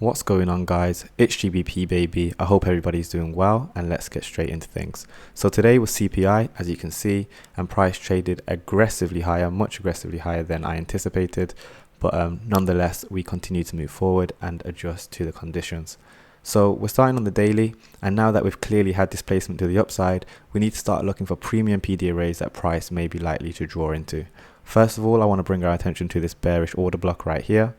What's going on, guys? It's GBP baby. I hope everybody's doing well, and let's get straight into things. So today was CPI, as you can see, and price traded aggressively higher, much aggressively higher than I anticipated, but nonetheless we continue to move forward and adjust to the conditions. So we're starting on the daily, and now that we've clearly had displacement to the upside, we need to start looking for premium PD arrays that price may be likely to draw into. First of all, I want to bring our attention to this bearish order block right here.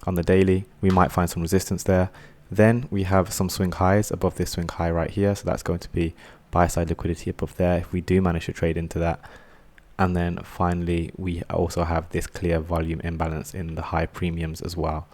On the daily, we might find some resistance there. Then we have some swing highs above this swing high right here, so that's going to be buy side liquidity above there if we do manage to trade into that. And then finally, we also have this clear volume imbalance in the high premiums as well.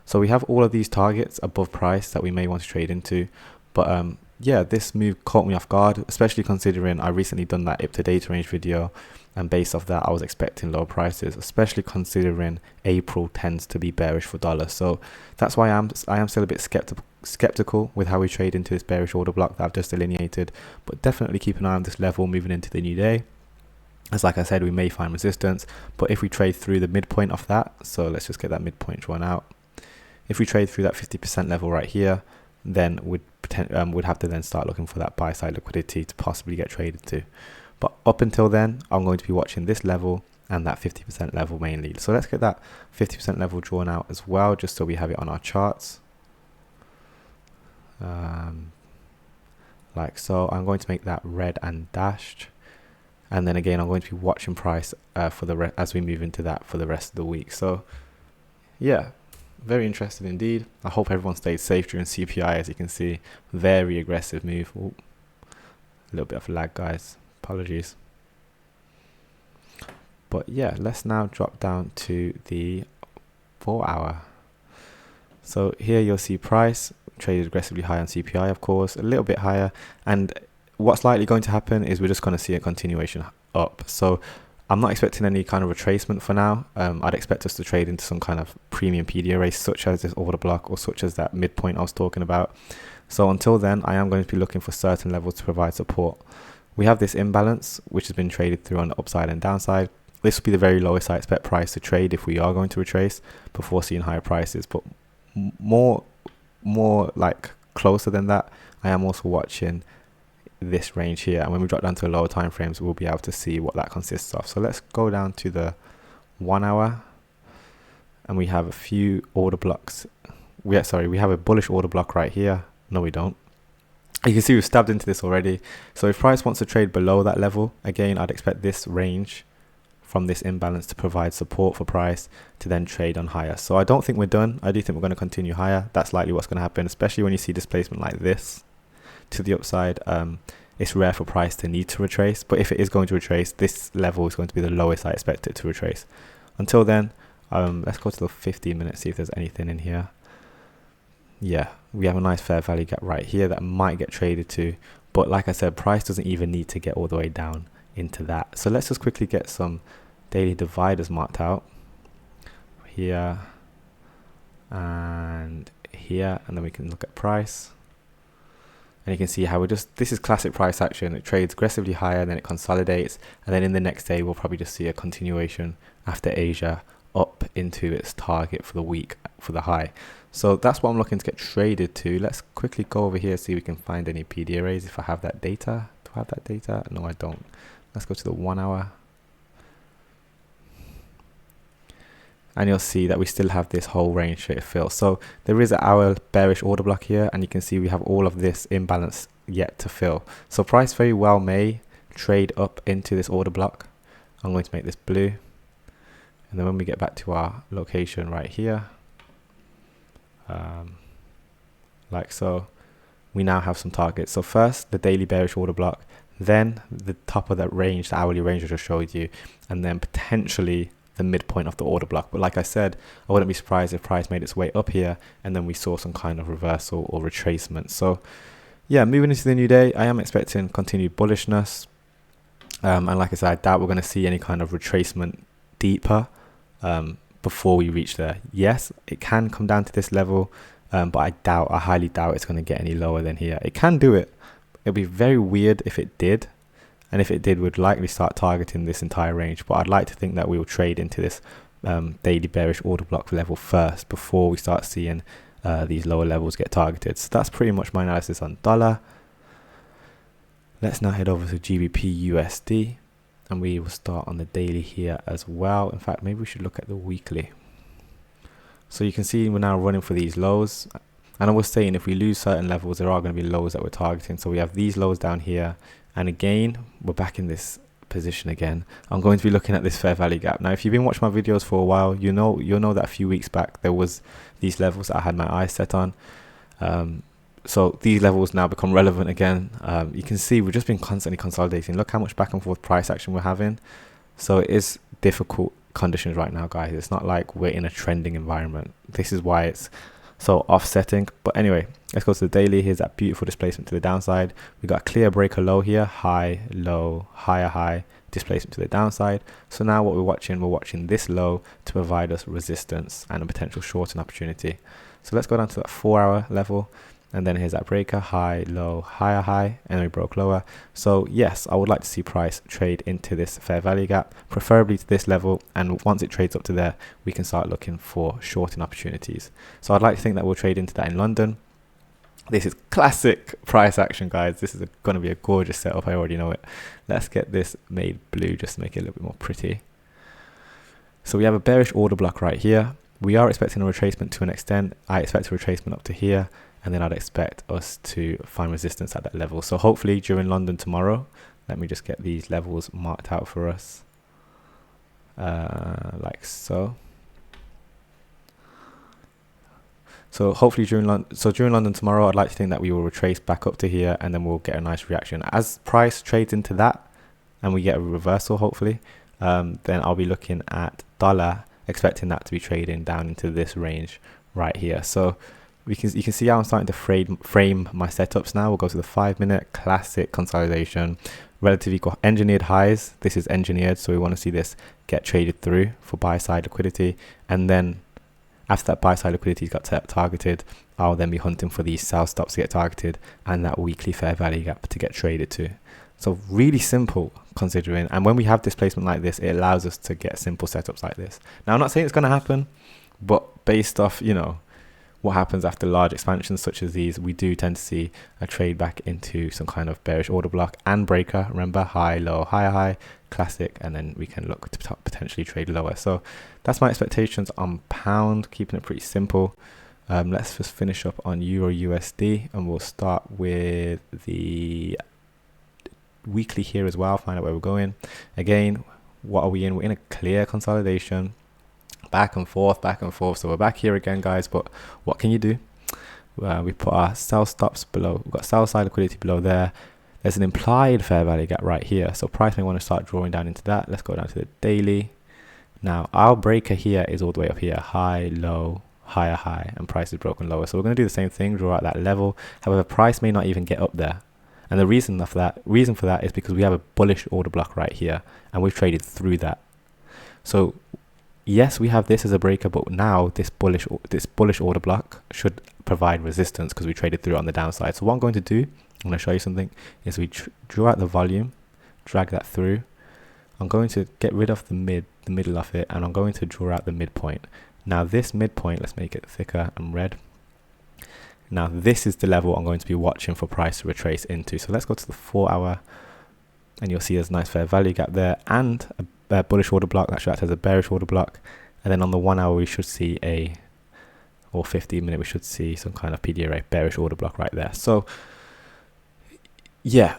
So we have all of these targets above price that we may want to trade into, but yeah, this move caught me off guard, especially considering I recently done that IP to data range video, and based off that I was expecting low prices, especially considering April tends to be bearish for dollar. So that's why I am still a bit skeptical with how we trade into this bearish order block that I've just delineated, but definitely keep an eye on this level moving into the new day. As like I said, we may find resistance, but if we trade through the midpoint of that, so let's just get that midpoint drawn out. If we trade through that 50% level right here, then we'd have to then start looking for that buy side liquidity to possibly get traded to. But up until then, I'm going to be watching this level and that 50% level mainly. So let's get that 50% level drawn out as well, just so we have it on our charts. Like so. I'm going to make that red and dashed. And then again, I'm going to be watching price for as we move into that for the rest of the week. So yeah, very interested indeed. I hope everyone stays safe during CPI. As you can see, very aggressive move. Ooh, a little bit of lag, guys. Apologies. But yeah, let's now drop down to the 4 hour. So here you'll see price traded aggressively high on CPI, of course, a little bit higher. And what's likely going to happen is we're just going to see a continuation up. So I'm not expecting any kind of retracement for now. I'd expect us to trade into some kind of premium PD array, such as this order block or such as that midpoint I was talking about. So until then, I am going to be looking for certain levels to provide support. We have this imbalance, which has been traded through on the upside and downside. This will be the very lowest I expect price to trade if we are going to retrace before seeing higher prices. But more like closer than that, I am also watching this range here. And when we drop down to lower time frames, we'll be able to see what that consists of. So let's go down to the 1 hour. And we have a few order blocks. We have a bullish order block right here. No, we don't. You can see we've stabbed into this already. So if price wants to trade below that level, again, I'd expect this range from this imbalance to provide support for price to then trade on higher. So I don't think we're done. I do think we're going to continue higher. That's likely what's going to happen, especially when you see displacement like this to the upside. It's rare for price to need to retrace, but if it is going to retrace, this level is going to be the lowest I expect it to retrace. Until then, let's go to the 15 minutes, see if there's anything in here. Yeah, we have a nice fair value gap right here that might get traded to, but like I said, price doesn't even need to get all the way down into that. So let's just quickly get some daily dividers marked out here and here, and then we can look at price. And you can see how this is classic price action. It trades aggressively higher, then it consolidates, and then in the next day we'll probably just see a continuation after Asia up into its target for the week for the high. So that's what I'm looking to get traded to. Let's quickly go over here, see if we can find any PD arrays if I have that data. Do I have that data? No, I don't. Let's go to the 1 hour. And you'll see that we still have this whole range to fill. So there is an hour bearish order block here, and you can see we have all of this imbalance yet to fill. So price very well may trade up into this order block. I'm going to make this blue. And then when we get back to our location right here, like so, we now have some targets. So first, the daily bearish order block, then the top of that range, the hourly range I just showed you, and then potentially the midpoint of the order block. But like I said, I wouldn't be surprised if price made its way up here and then we saw some kind of reversal or retracement. So yeah, moving into the new day, I am expecting continued bullishness. And like I said, I doubt we're going to see any kind of retracement deeper before we reach there. Yes, it can come down to this level, but I highly doubt it's going to get any lower than here. It can do it. It'd be very weird if it did. And if it did, we'd likely start targeting this entire range. But I'd like to think that we will trade into this daily bearish order block level first before we start seeing these lower levels get targeted. So that's pretty much my analysis on dollar. Let's now head over to GBP USD, and we will start on the daily here as well. In fact, maybe we should look at the weekly. So you can see we're now running for these lows, and I was saying if we lose certain levels, there are going to be lows that we're targeting. So we have these lows down here, and again we're back in this position again. I'm going to be looking at this fair value gap. Now if you've been watching my videos for a while, you'll know that a few weeks back there was these levels that I had my eyes set on. So these levels now become relevant again. You can see we've just been constantly consolidating. Look how much back and forth price action we're having. So it is difficult conditions right now, guys. It's not like we're in a trending environment. This is why it's so offsetting. But anyway, let's go to the daily. Here's that beautiful displacement to the downside. We got a clear breaker low here, high, low, higher high, displacement to the downside. So now what we're watching this low to provide us resistance and a potential shorting opportunity. So let's go down to that 4-hour level. And then here's that breaker, high, low, higher high, and we broke lower. So yes, I would like to see price trade into this fair value gap, preferably to this level. And once it trades up to there, we can start looking for shorting opportunities. So I'd like to think that we'll trade into that in London. This is classic price action, guys. This is going to be a gorgeous setup. I already know it. Let's get this made blue just to make it a little bit more pretty. So we have a bearish order block right here. We are expecting a retracement to an extent. I expect a retracement up to here. And then I'd expect us to find resistance at that level. So hopefully during London tomorrow, let me just get these levels marked out for us, like so. So hopefully during London tomorrow, I'd like to think that we will retrace back up to here, and then we'll get a nice reaction. As price trades into that, and we get a reversal hopefully, then I'll be looking at dollar, expecting that to be trading down into this range right here. So you can see how I'm starting to frame my setups now. We'll go to the 5-minute classic consolidation, relative equal engineered highs. This is engineered, so we want to see this get traded through for buy side liquidity. And then after that buy side liquidity got targeted, I'll then be hunting for these sell stops to get targeted and that weekly fair value gap to get traded to. So really simple considering. And when we have displacement like this, it allows us to get simple setups like this. Now I'm not saying it's going to happen, but based off, what happens after large expansions such as these, we do tend to see a trade back into some kind of bearish order block and breaker. Remember, high, low, higher high, classic, and then we can look to potentially trade lower. So that's my expectations on pound, keeping it pretty simple. Let's just finish up on Euro USD, and we'll start with the weekly here as well, find out where we're going. Again, what are we in? We're in a clear consolidation. Back and forth. So we're back here again, guys, but what can you do? We put our sell stops below. We've got sell side liquidity below there. There's an implied fair value gap right here, so price may want to start drawing down into that. Let's go down to the daily. Now our breaker here is all the way up here, high, low, higher high, and price is broken lower. So we're going to do the same thing, draw out that level. However, price may not even get up there, and the reason for that is because we have a bullish order block right here, and we've traded through that. So yes, we have this as a breaker, but now this bullish order block should provide resistance because we traded through it on the downside. So what I'm going to do, I'm going to show you something, is we draw out the volume, drag that through. I'm going to get rid of the middle of it, and I'm going to draw out the midpoint. Now this midpoint, let's make it thicker and red. Now this is the level I'm going to be watching for price to retrace into. So let's go to the 4-hour, and you'll see there's a nice fair value gap there, and a bullish order block that should act as a bearish order block. And then on the 1 hour we should see or 15-minute we should see some kind of PDRA bearish order block right there. So yeah,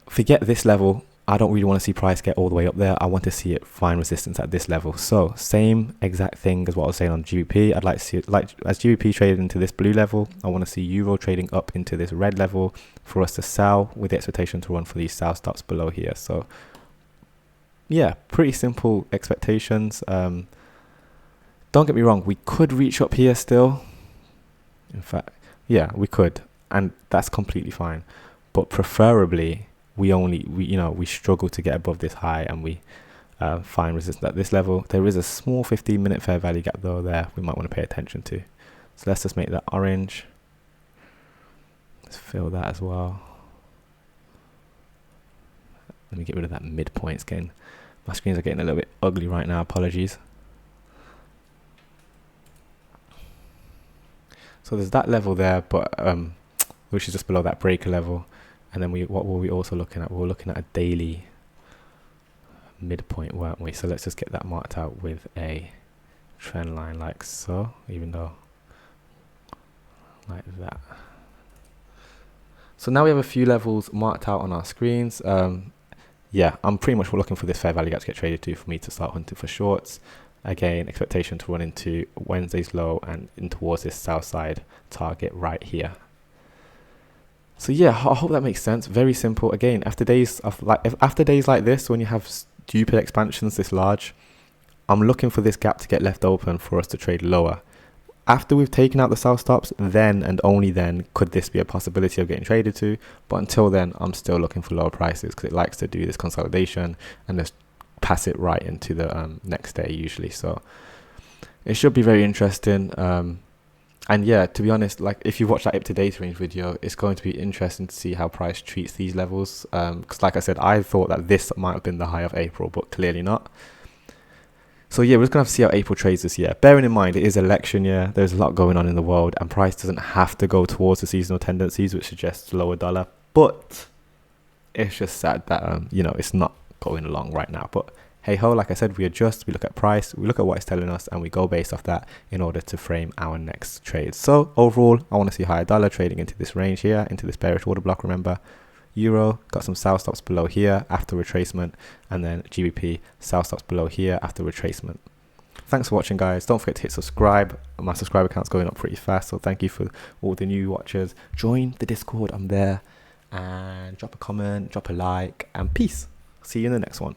forget this level. I don't really want to see price get all the way up there. I want to see it find resistance at this level. So same exact thing as what I was saying on GBP. I'd like to see it, like as GBP traded into this blue level, I want to see Euro trading up into this red level for us to sell with the expectation to run for these sell stops below here. So yeah, pretty simple expectations. Don't get me wrong, we could reach up here still. In fact, yeah, we could, and that's completely fine. But preferably, we struggle to get above this high, and we find resistance at this level. There is a small 15-minute fair value gap though there we might want to pay attention to. So let's just make that orange. Let's fill that as well. Let me get rid of that midpoint. It's getting, my screens are getting a little bit ugly right now, apologies. So there's that level there, but which is just below that breaker level. And then what were we also looking at? We were looking at a daily midpoint, weren't we? So let's just get that marked out with a trend line like so, even though like that. So now we have a few levels marked out on our screens. Yeah, I'm pretty much looking for this fair value gap to get traded to for me to start hunting for shorts. Again, expectation to run into Wednesday's low and in towards this south side target right here. So yeah, I hope that makes sense. Very simple. Again, after days like this, when you have stupid expansions this large, I'm looking for this gap to get left open for us to trade lower. After we've taken out the sell stops, then and only then could this be a possibility of getting traded to. But until then, I'm still looking for lower prices because it likes to do this consolidation and just pass it right into the next day usually. So it should be very interesting. And yeah, to be honest, like if you watch that up to data range video, it's going to be interesting to see how price treats these levels. Because like I said, I thought that this might have been the high of April, but clearly not. So yeah, we're just going to have to see how April trades this year. Bearing in mind, it is election year. There's a lot going on in the world and price doesn't have to go towards the seasonal tendencies, which suggests lower dollar. But it's just sad that, you know, it's not going along right now. But hey ho, like I said, we adjust, we look at price, we look at what it's telling us, and we go based off that in order to frame our next trades. So overall, I want to see higher dollar trading into this range here, into this bearish order block, remember. Euro got some sell stops below here after retracement, and then GBP sell stops below here after retracement. Thanks for watching, guys. Don't forget to hit subscribe. My subscriber count's going up pretty fast, so thank you for all the new watchers. Join the Discord, I'm there, and drop a comment, drop a like, and peace. See you in the next one.